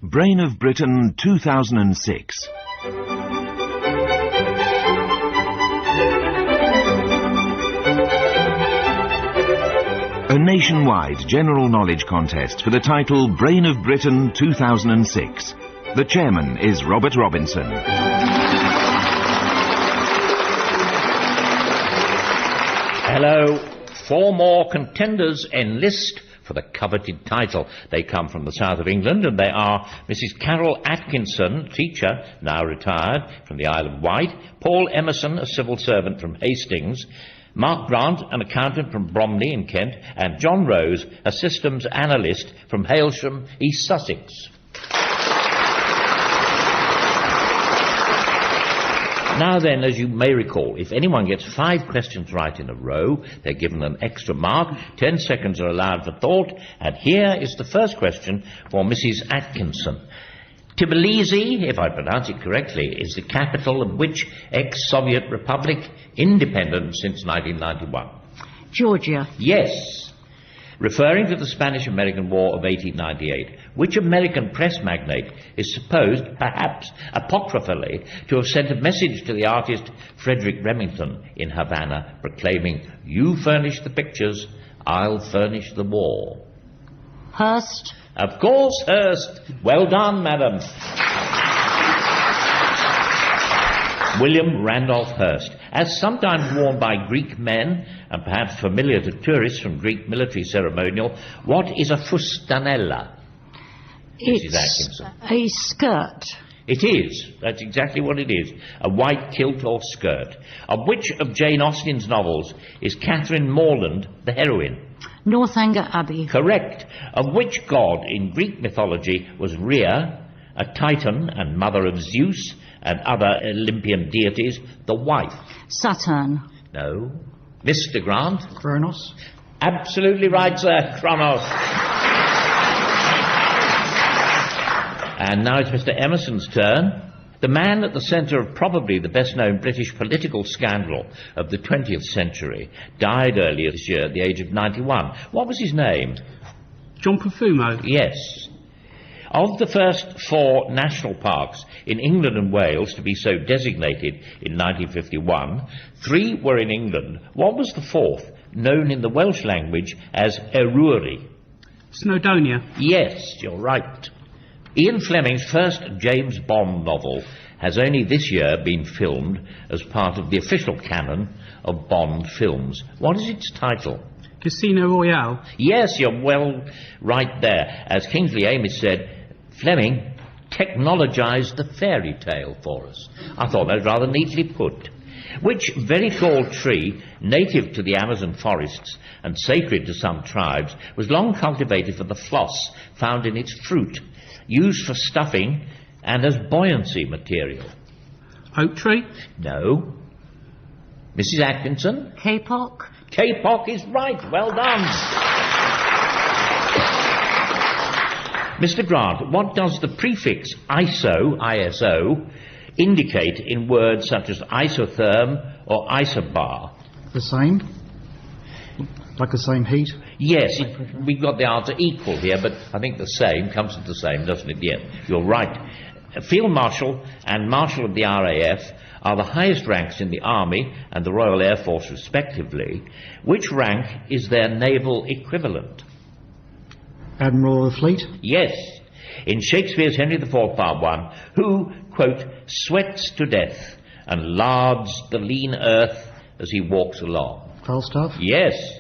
Brain of Britain 2006. A nationwide general knowledge contest for the title Brain of Britain 2006. The chairman is Robert Robinson. Hello. 4 more contenders enlist for the coveted title. They come from the south of England, and they are Mrs. Carol Atkinson, teacher, now retired, from the Isle of Wight; Paul Emerson, a civil servant from Hastings; Mark Grant, an accountant from Bromley in Kent; and John Rose, a systems analyst from Hailsham, East Sussex. Now then, as you may recall, if anyone gets 5 questions right in a row, they're given an extra mark. 10 seconds are allowed for thought. And here is the first question for Mrs. Atkinson. Tbilisi, if I pronounce it correctly, is the capital of which ex-Soviet republic, independent since 1991? Georgia. Yes. Referring to the Spanish-American War of 1898, which American press magnate is supposed, perhaps apocryphally, to have sent a message to the artist Frederick Remington in Havana proclaiming, "You furnish the pictures, I'll furnish the war"? Hearst. Of course, Hearst. Well done, madam. William Randolph Hearst. As sometimes worn by Greek men, and perhaps familiar to tourists from Greek military ceremonial, what is a fustanella? Mrs. Atkinson. A skirt. It is. That's exactly what it is. A white kilt or skirt. Of which of Jane Austen's novels is Catherine Morland the heroine? Northanger Abbey. Correct. Of which god in Greek mythology was Rhea, a Titan and mother of Zeus and other Olympian deities, the wife? Saturn. No. Mr. Grant? Kronos. Absolutely right, sir. Kronos. And now it's Mr. Emerson's turn. The man at the centre of probably the best-known British political scandal of the 20th century died earlier this year at the age of 91. What was his name? John Profumo. Yes. Of the first 4 national parks in England and Wales to be so designated in 1951, 3 were in England. What was the 4th, known in the Welsh language as Eryri? Snowdonia. Yes, you're right. Ian Fleming's first James Bond novel has only this year been filmed as part of the official canon of Bond films. What is its title? Casino Royale. Yes, you're well right there. As Kingsley Amis said, Fleming technologised the fairy tale for us. I thought that was rather neatly put. Which very tall tree, native to the Amazon forests and sacred to some tribes, was long cultivated for the floss found in its fruit, used for stuffing and as buoyancy material? Oak tree. No. Mrs. Atkinson? Kapok. Kapok is right. Well done. Mr. Grant, what does the prefix ISO, indicate in words such as isotherm or isobar? The same. Like the same heat. Yes, we've got the answer equal here, but I think the same comes to the same, doesn't it? Yes, you're right. Field Marshal and Marshal of the RAF are the highest ranks in the Army and the Royal Air Force respectively. Which rank is their naval equivalent? Admiral of the Fleet. Yes. In Shakespeare's Henry IV, Part 1, who, quote, sweats to death and lards the lean earth as he walks along? Falstaff. Yes.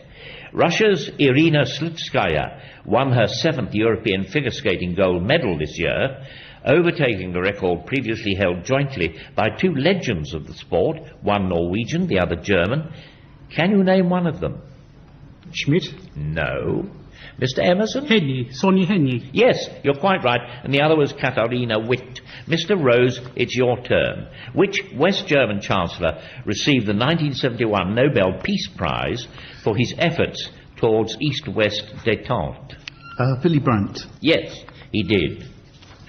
Russia's Irina Slutskaya won her 7th European figure skating gold medal this year, overtaking the record previously held jointly by 2 legends of the sport, one Norwegian, the other German. Can you name one of them? Schmidt. No. Mr. Emerson? Henyey. Sonia Henyey. Yes, you're quite right. And the other was Katharina Witt. Mr. Rose, it's your turn. Which West German Chancellor received the 1971 Nobel Peace Prize for his efforts towards East-West détente? Willy Brandt. Yes, he did.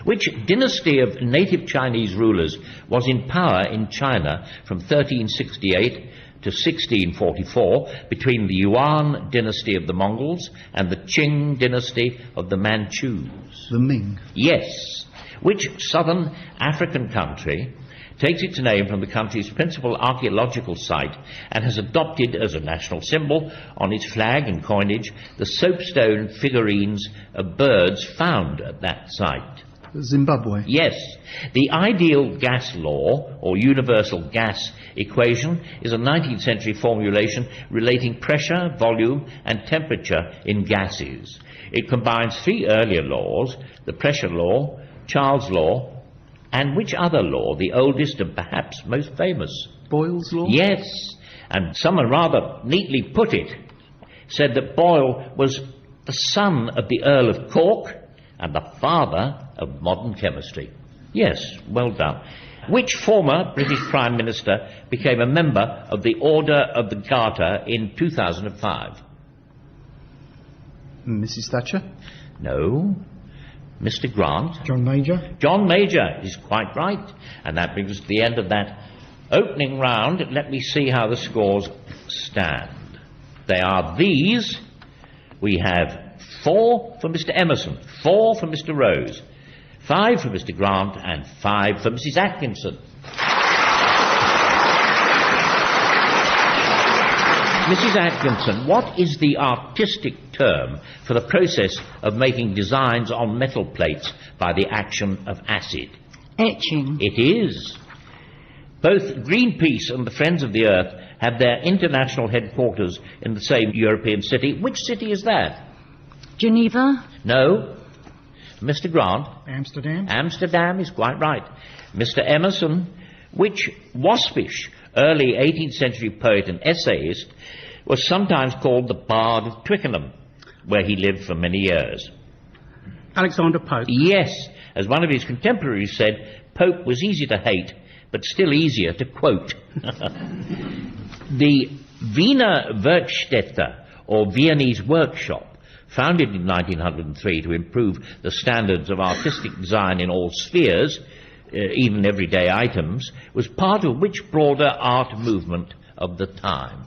Which dynasty of native Chinese rulers was in power in China from 1368 to 1644 between the Yuan dynasty of the Mongols and the Qing dynasty of the Manchus? The Ming. Yes. Which southern African country takes its name from the country's principal archaeological site and has adopted as a national symbol on its flag and coinage the soapstone figurines of birds found at that site? Zimbabwe. Yes. The ideal gas law, or universal gas equation, is a 19th century formulation relating pressure, volume, and temperature in gases. It combines three earlier laws, the pressure law, Charles' law, and which other law, the oldest and perhaps most famous? Boyle's law? Yes. And someone rather neatly put it, said that Boyle was the son of the Earl of Cork and the father of modern chemistry. Yes, well done. Which former British Prime Minister became a member of the Order of the Garter in 2005? Mrs. Thatcher. No. Mr. Grant. John Major. John Major is quite right. And that brings us to the end of that opening round. Let me see how the scores stand. They are these. We have 4 for Mr. Emerson, 4 for Mr. Rose, 5 for Mr. Grant, and 5 for Mrs. Atkinson. Mrs. Atkinson, what is the artistic term for the process of making designs on metal plates by the action of acid? Etching. It is. Both Greenpeace and the Friends of the Earth have their international headquarters in the same European city. Which city is that? Geneva. No. Mr. Grant? Amsterdam. Amsterdam is quite right. Mr. Emerson, which waspish early 18th century poet and essayist was sometimes called the Bard of Twickenham, where he lived for many years? Alexander Pope. Yes. As one of his contemporaries said, Pope was easy to hate, but still easier to quote. The Wiener Werkstätte, or Viennese workshop, founded in 1903 to improve the standards of artistic design in all spheres, even everyday items, was part of which broader art movement of the time?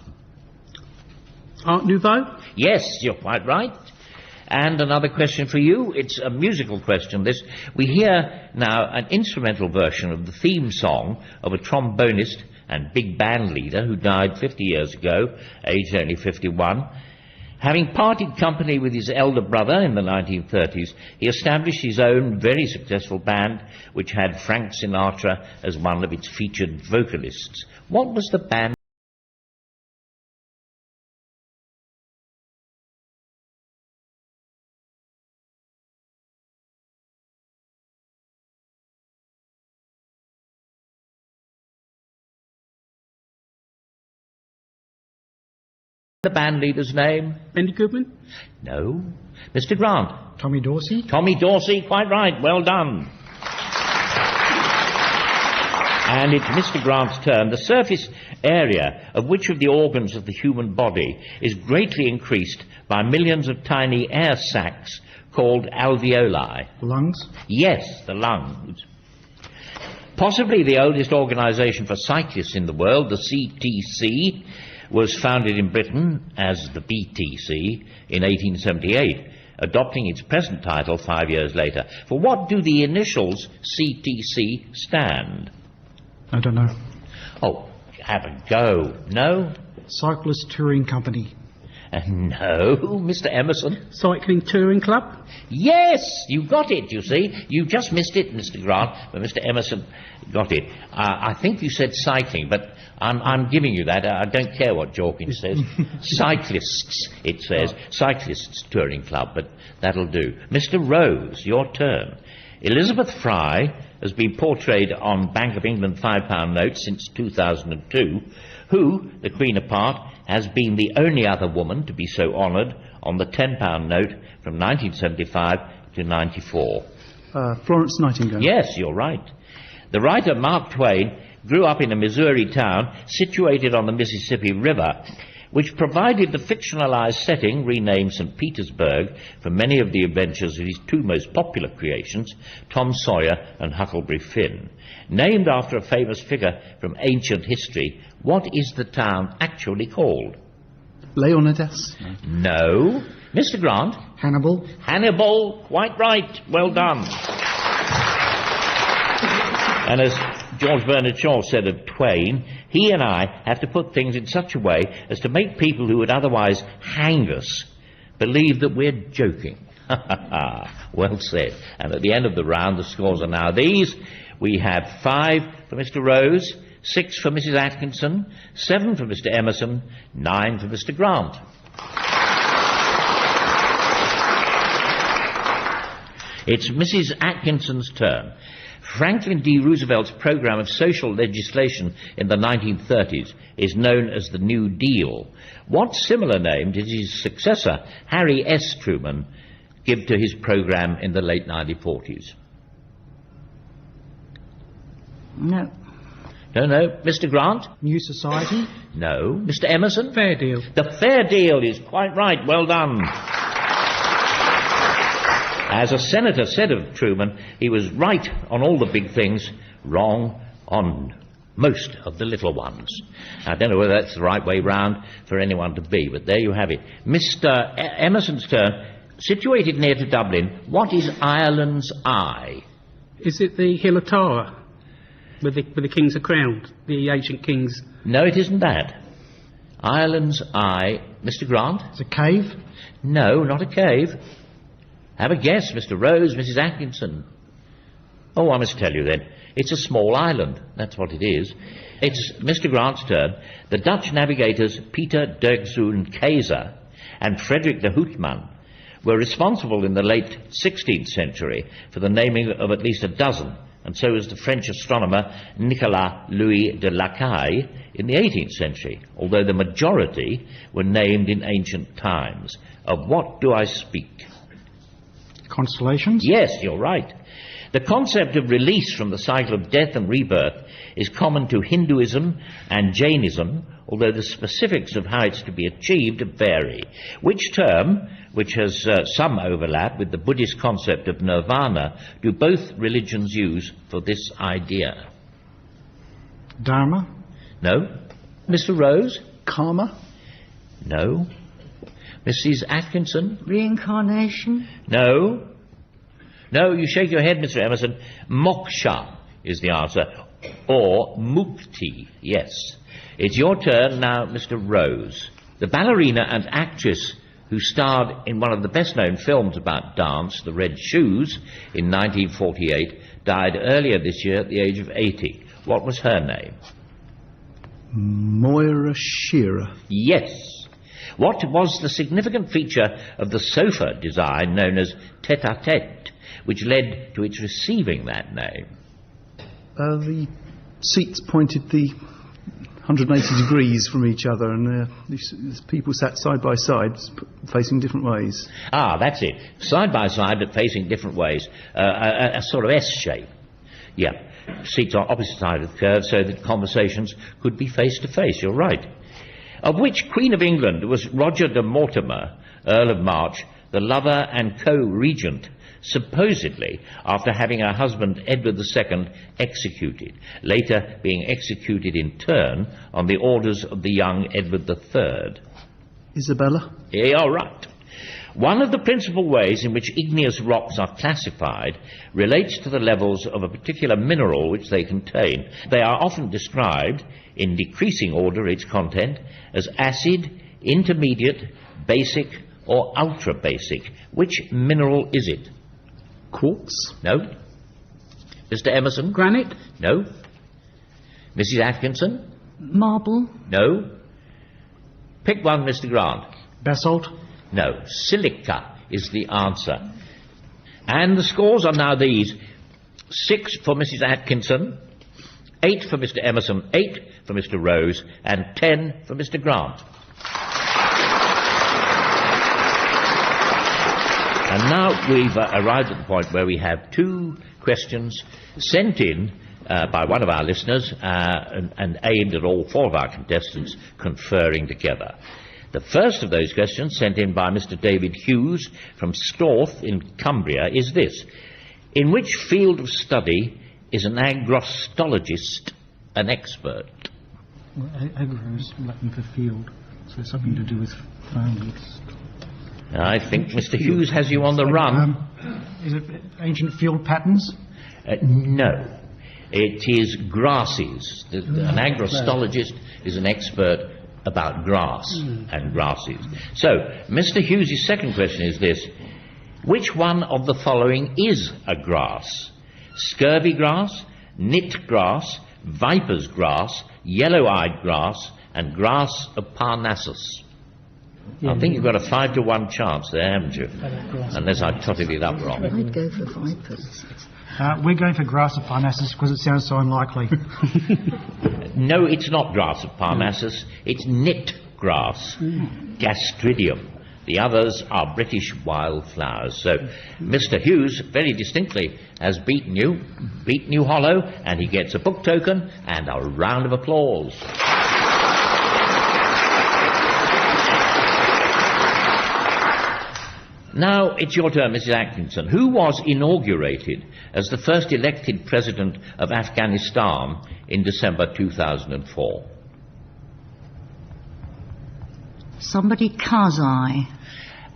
Art Nouveau. Yes, you're quite right. And another question for you. It's a musical question, this. We hear now an instrumental version of the theme song of a trombonist and big band leader who died 50 years ago, aged only 51. Having parted company with his elder brother in the 1930s, he established his own very successful band, which had Frank Sinatra as one of its featured vocalists. What was the band? The band leader's name? Benny Goodman. No. Mr. Grant? Tommy Dorsey. Tommy Dorsey, quite right. Well done. And it's Mr. Grant's turn. The surface area of which of the organs of the human body is greatly increased by millions of tiny air sacs called alveoli? Lungs. Yes, the lungs. Possibly the oldest organisation for cyclists in the world, the CTC, was founded in Britain as the BTC in 1878, adopting its present title 5 years later. For what do the initials CTC stand? I don't know. Oh, have a go. No? Cyclist Touring Company. No, Mr. Emerson. Cycling Touring Club. Yes, you got it, you see. You just missed it, Mr. Grant, but Mr. Emerson got it. I think you said cycling, but I'm giving you that. I don't care what Jorkins says. Cyclists, it says. Cyclists Touring Club, but that'll do. Mr. Rose, your turn. Elizabeth Fry has been portrayed on Bank of England £5 notes since 2002, who, the Queen apart, has been the only other woman to be so honoured on the £10 note from 1975 to 94. Florence Nightingale. Yes, you're right. The writer Mark Twain grew up in a Missouri town situated on the Mississippi River, which provided the fictionalized setting, renamed St. Petersburg, for many of the adventures of his two most popular creations, Tom Sawyer and Huckleberry Finn. Named after a famous figure from ancient history, what is the town actually called? Leonidas. No. Mr. Grant? Hannibal. Hannibal, quite right. Well done. And as George Bernard Shaw said of Twain, he and I have to put things in such a way as to make people who would otherwise hang us believe that we're joking. Well said. And at the end of the round, the scores are now these. We have 5 for Mr. Rose, 6 for Mrs. Atkinson, 7 for Mr. Emerson, 9 for Mr. Grant. It's Mrs. Atkinson's turn. Franklin D. Roosevelt's program of social legislation in the 1930s is known as the New Deal. What similar name did his successor, Harry S. Truman, give to his program in the late 1940s? No. No. Mr. Grant? New Society. No. Mr. Emerson? Fair deal. The Fair Deal is quite right. Well done. As a senator said of Truman, he was right on all the big things, wrong on most of the little ones. I don't know whether that's the right way round for anyone to be, but there you have it. Mr. Emerson's turn. Situated near to Dublin, what is Ireland's Eye? Is it the Hill of Tara, where the kings are crowned, the ancient kings? No, it isn't that. Ireland's Eye. Mr. Grant? It's a cave. No, not a cave. Have a guess, Mr. Rose, Mrs. Atkinson. Oh, I must tell you then. It's a small island. That's what it is. It's Mr. Grant's turn. The Dutch navigators Peter Dirkzoon Keyser and Frederick de Houtman were responsible in the late 16th century for the naming of at least a dozen, and so was the French astronomer Nicolas Louis de Lacaille in the 18th century, although the majority were named in ancient times. Of what do I speak? Constellations. Yes, you're right. The concept of release from the cycle of death and rebirth is common to Hinduism and Jainism, although the specifics of how it's to be achieved vary. Which term, which has some overlap with the Buddhist concept of nirvana, do both religions use for this idea? Dharma. No. Mr. Rose? Karma. No. Mrs. Atkinson? Reincarnation? No. No, you shake your head, Mr. Emerson. Moksha is the answer. Or mukti, yes. It's your turn now, Mr. Rose. The ballerina and actress who starred in one of the best-known films about dance, The Red Shoes, in 1948, died earlier this year at the age of 80. What was her name? Moira Shearer. Yes. What was the significant feature of the sofa design known as tete-a-tete, which led to its receiving that name? The seats pointed the 180 degrees from each other, and these people sat side by side, facing different ways. Ah, that's it. Side by side, but facing different ways. A sort of S shape. Yeah. Seats on opposite sides of the curve so that conversations could be face to face. You're right. Of which Queen of England was Roger de Mortimer, Earl of March, the lover and co-regent, supposedly after having her husband Edward II executed, later being executed in turn on the orders of the young Edward III? Isabella. Yeah, all right. One of the principal ways in which igneous rocks are classified relates to the levels of a particular mineral which they contain. They are often described, in decreasing order its content, as acid, intermediate, basic, or ultra-basic. Which mineral is it? Quartz. No. Mr. Emerson? Granite? No. Mrs. Atkinson? Marble? No. Pick one, Mr. Grant. Basalt. No. Silica is the answer. And the scores are now these. 6 for Mrs. Atkinson, 8 for Mr. Emerson, 8 for Mr. Rose, and 10 for Mr. Grant. And now we've arrived at the point where we have 2 questions sent in by one of our listeners and aimed at all 4 of our contestants conferring together. The first of those questions, sent in by Mr. David Hughes from Storth in Cumbria, is this. In which field of study is an agrostologist an expert? Well, agro is Latin for field, so it's something to do with farms. I think Mr. Hughes has you on the run. Is it ancient field patterns? No. It is grasses. An agrostologist is an expert about grass and grasses. So, Mr. Hughes' second question is this. Which one of the following is a grass? Scurvy grass, knit grass, viper's grass, yellow-eyed grass, and grass of Parnassus. I think you've got a 5-to-1 chance there, haven't you? Unless I totted it up wrong. I'd go for vipers. We're going for grass of Parnassus because it sounds so unlikely. No, it's not grass of Parnassus. It's knit grass, Gastridium. The others are British wildflowers. So Mr. Hughes very distinctly has beaten you hollow, and he gets a book token and a round of applause. Now it's your turn, Mrs. Atkinson. Who was inaugurated as the first elected president of Afghanistan in December 2004? Somebody Karzai.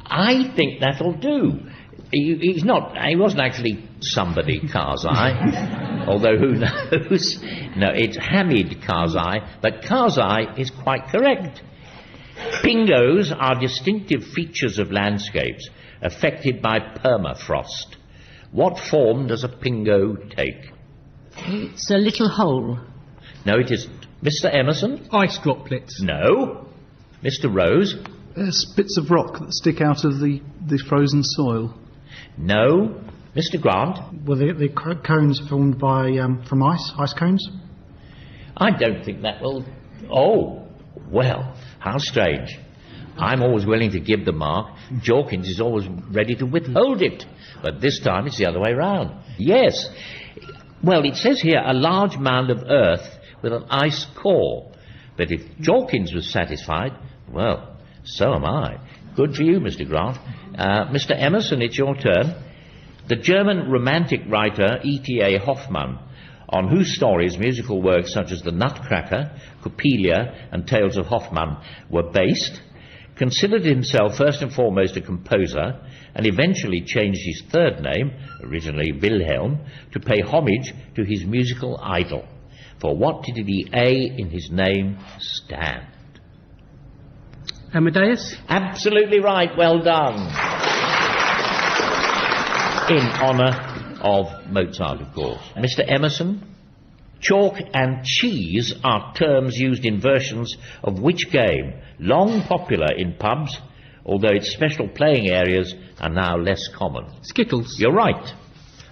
I think that'll do. He wasn't actually somebody Karzai, although who knows? No, it's Hamid Karzai, but Karzai is quite correct. Pingos are distinctive features of landscapes affected by permafrost. What form does a pingo take? It's a little hole. No, it isn't. Mr. Emerson? Ice droplets. No. Mr. Rose? There's bits of rock that stick out of the frozen soil. No. Mr. Grant? Were the cones formed by from ice cones? I don't think that will... Oh, well, how strange. I'm always willing to give the mark. Jorkins is always ready to withhold it. But this time it's the other way round. Yes. Well, it says here a large mound of earth with an ice core. But if Jorkins was satisfied, well, so am I. Good for you, Mr. Grant. Mr. Emerson, it's your turn. The German romantic writer E.T.A. Hoffmann, on whose stories musical works such as The Nutcracker, Coppelia, and Tales of Hoffmann were based, considered himself first and foremost a composer, and eventually changed his third name, originally Wilhelm, to pay homage to his musical idol. For what did the A in his name stand? Amadeus? Absolutely right, well done. In honour of Mozart, of course. Mr. Emerson? Chalk and cheese are terms used in versions of which game? Long popular in pubs, although its special playing areas are now less common. Skittles. You're right.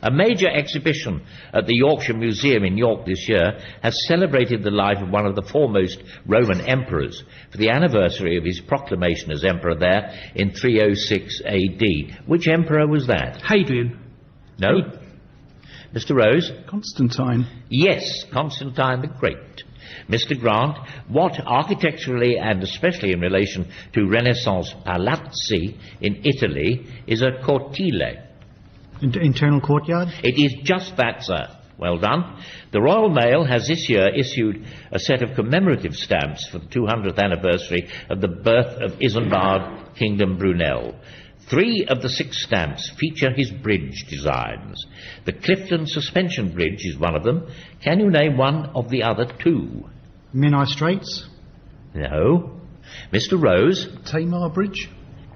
A major exhibition at the Yorkshire Museum in York this year has celebrated the life of one of the foremost Roman emperors for the anniversary of his proclamation as emperor there in 306 AD. Which emperor was that? Hadrian. No? Mr. Rose? Constantine. Yes, Constantine the Great. Mr. Grant, what architecturally and especially in relation to Renaissance palazzi in Italy is a cortile? Internal courtyard? It is just that, sir. Well done. The Royal Mail has this year issued a set of commemorative stamps for the 200th anniversary of the birth of Isambard Kingdom Brunel. 3 of the 6 stamps feature his bridge designs. The Clifton Suspension Bridge is one of them. Can you name one of the other 2? Menai Straits? No. Mr. Rose? Tamar Bridge?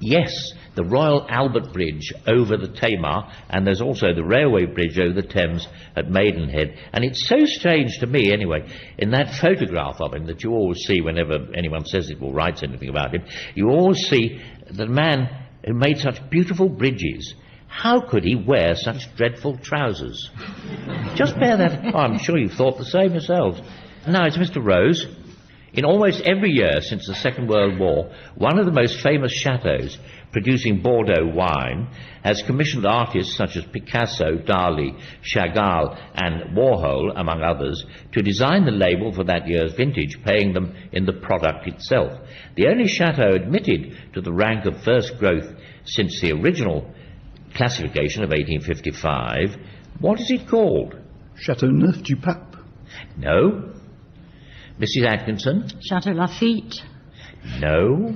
Yes, the Royal Albert Bridge over the Tamar, and there's also the railway bridge over the Thames at Maidenhead. And it's so strange to me, anyway, in that photograph of him that you always see whenever anyone says it or writes anything about him, you always see the man who made such beautiful bridges. How could he wear such dreadful trousers? Just bear that... Oh, I'm sure you've thought the same yourselves. Now, it's Mr. Rose. In almost every year since the Second World War, one of the most famous chateaux producing Bordeaux wine has commissioned artists such as Picasso, Dali, Chagall and Warhol, among others, to design the label for that year's vintage, paying them in the product itself. The only chateau admitted to the rank of first growth since the original classification of 1855, what is it called? Chateau Neuf du Pape. No. Mrs. Atkinson? Chateau Lafitte. No.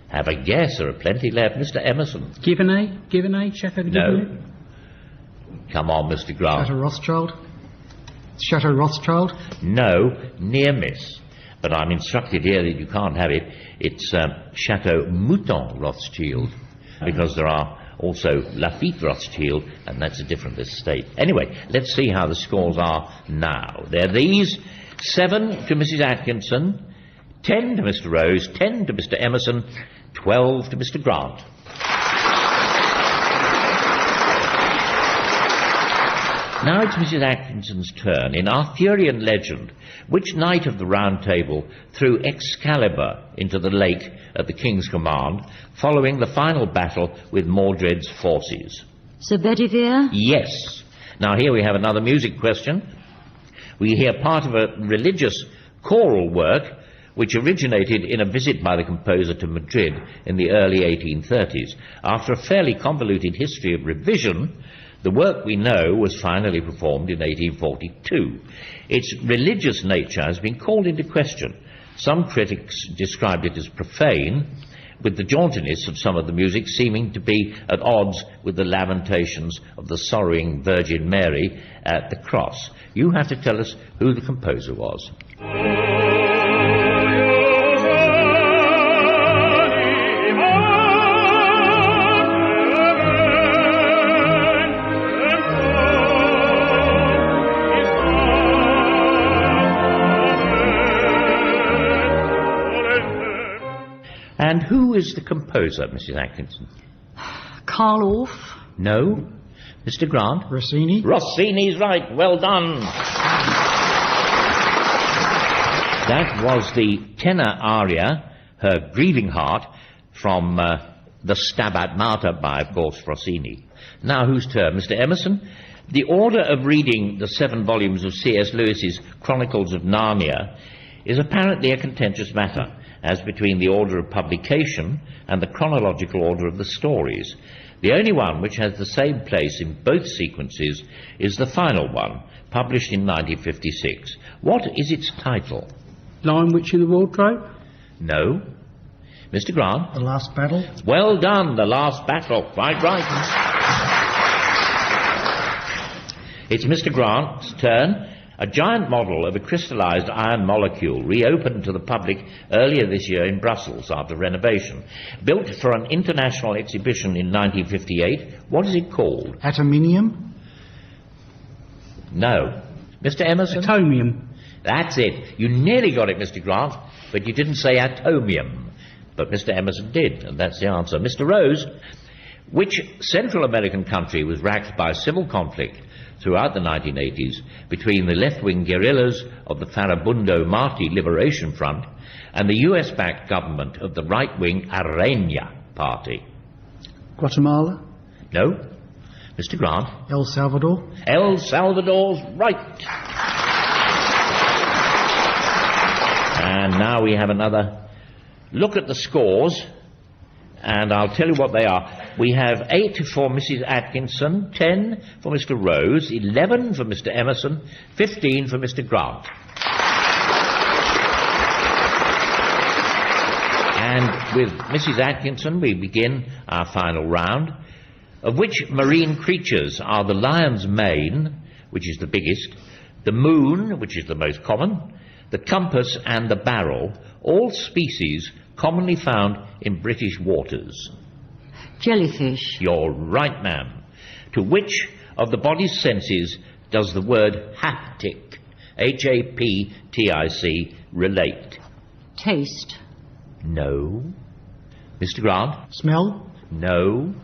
Have a guess, there are plenty left. Mr. Emerson? Giverny? Chateau de Giverny? No. Come on, Mr. Grant. Chateau Rothschild? Chateau Rothschild. No, near miss. But I'm instructed here that you can't have it. It's Chateau Mouton Rothschild, because there are also Lafitte Rothschild, and that's a different estate. Anyway, let's see how the scores are now. They're these: 7 to Mrs. Atkinson, 10 to Mr. Rose, 10 to Mr. Emerson, 12 to Mr. Grant. Now it's Mrs. Atkinson's turn. In Arthurian legend, which knight of the Round Table threw Excalibur into the lake at the king's command, following the final battle with Mordred's forces? Sir Bedivere? Yes. Now here we have another music question. We hear part of a religious choral work which originated in a visit by the composer to Madrid in the early 1830s. After a fairly convoluted history of revision, the work we know was finally performed in 1842. Its religious nature has been called into question. Some critics described it as profane, with the jauntiness of some of the music seeming to be at odds with the lamentations of the sorrowing Virgin Mary at the cross. You have to tell us who the composer was. And who is the composer, Mrs. Atkinson? Carl Orff? No. Mr. Grant? Rossini. Rossini's right. Well done. That was the tenor aria, Her Grieving Heart, from the Stabat Mater by, of course, Rossini. Now, whose turn? Mr. Emerson? The order of reading the 7 volumes of C.S. Lewis's Chronicles of Narnia is apparently a contentious matter, as between the order of publication and the chronological order of the stories. The only one which has the same place in both sequences is the final one, published in 1956. What is its title? Lion Witch in the Wardrobe? No. Mr. Grant? The Last Battle. Well done, The Last Battle. Quite right. It's Mr. Grant's turn. A giant model of a crystallized iron molecule reopened to the public earlier this year in Brussels after renovation. Built for an international exhibition in 1958, what is it called? Atominium. No. Mr. Emerson? Atomium. That's it. You nearly got it, Mr. Grant, but you didn't say atomium. But Mr. Emerson did, and that's the answer. Mr. Rose, which Central American country was racked by civil conflict throughout the 1980s between the left-wing guerrillas of the Farabundo Marti Liberation Front and the US-backed government of the right-wing Arena Party? Guatemala? No. Mr. Grant? El Salvador. El Salvador's right. And now we have another look at the scores, and I'll tell you what they are. We have 8 for Mrs. Atkinson, 10 for Mr. Rose, 11 for Mr. Emerson, 15 for Mr. Grant. And with Mrs. Atkinson, we begin our final round, of which marine creatures are the lion's mane, which is the biggest, the moon, which is the most common, the compass and the barrel, all species commonly found in British waters. Jellyfish. You're right, ma'am. To which of the body's senses does the word haptic, H-A-P-T-I-C, relate? Taste. No. Mr. Grant? Smell. No.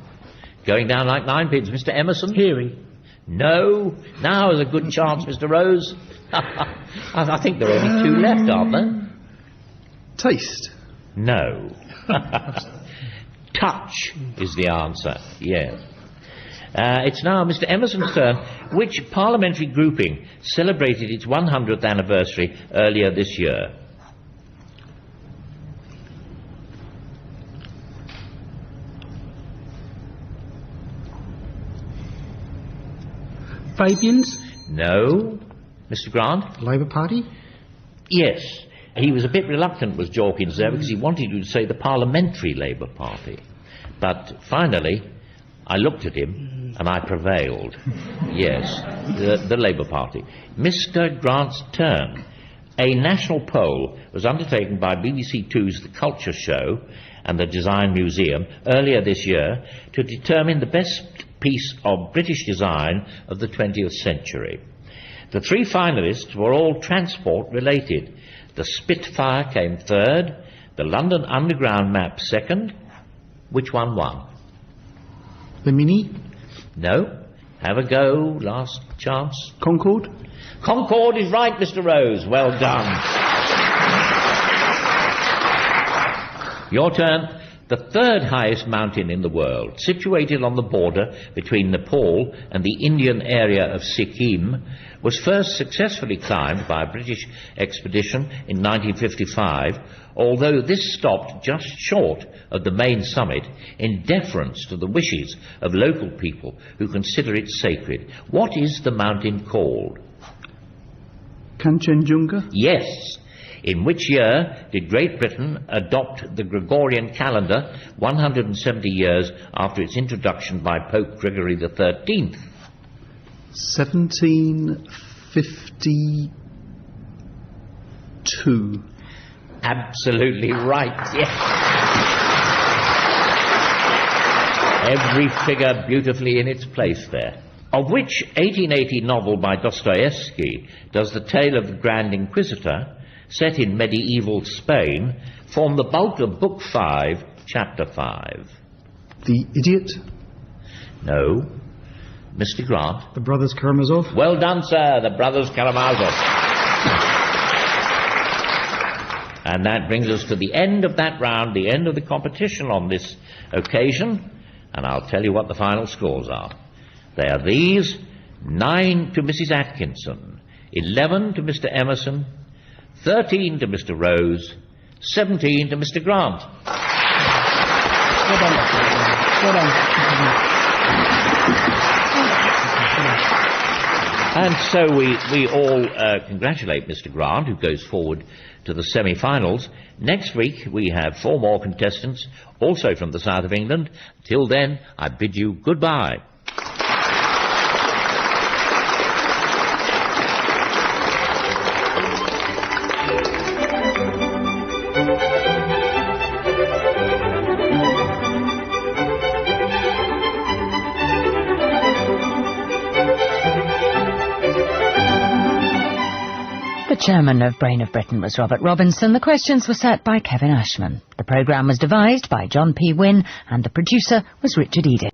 Going down like ninepins. Mr. Emerson? Hearing. No. Now is a good chance, Mr. Rose. I think there are only 2 left, aren't there? Taste. No. Touch is the answer, yes. It's now Mr. Emerson's turn. Which parliamentary grouping celebrated its 100th anniversary earlier this year? Fabians? No. Mr. Grant? Labour Party. Yes. He was a bit reluctant, was Jorkins, there, because he wanted you to say the Parliamentary Labour Party. But finally, I looked at him and I prevailed. Yes, the Labour Party. Mr. Grant's turn. A national poll was undertaken by BBC Two's The Culture Show and the Design Museum earlier this year to determine the best piece of British design of the 20th century. The three finalists were all transport related. The Spitfire came third, the London Underground map second. Which one won? The Mini? No. Have a go, last chance. Concorde? Concorde is right, Mr. Rose. Well done. Your turn. The third highest mountain in the world, situated on the border between Nepal and the Indian area of Sikkim, was first successfully climbed by a British expedition in 1955, although this stopped just short of the main summit in deference to the wishes of local people who consider it sacred. What is the mountain called? Kanchenjunga? Yes. In which year did Great Britain adopt the Gregorian calendar 170 years after its introduction by Pope Gregory XIII? 1752. Absolutely right, yes. Every figure beautifully in its place there. Of which 1880 novel by Dostoevsky does the tale of the Grand Inquisitor, set in medieval Spain, form the bulk of Book 5, Chapter 5? The Idiot? No. Mr. Grant? The Brothers Karamazov? Well done, sir, the Brothers Karamazov. And that brings us to the end of that round, the end of the competition on this occasion, and I'll tell you what the final scores are. They are these: 9 to Mrs. Atkinson, 11 to Mr. Emerson, 13 to Mr. Rose, 17 to Mr. Grant. Well done. Well done. And so we all congratulate Mr. Grant, who goes forward to the semi-finals. Next week we have 4 more contestants, also from the south of England. Till then, I bid you goodbye. The chairman of Brain of Britain was Robert Robinson. The questions were set by Kevin Ashman. The programme was devised by John P. Wynne, and the producer was Richard Edith.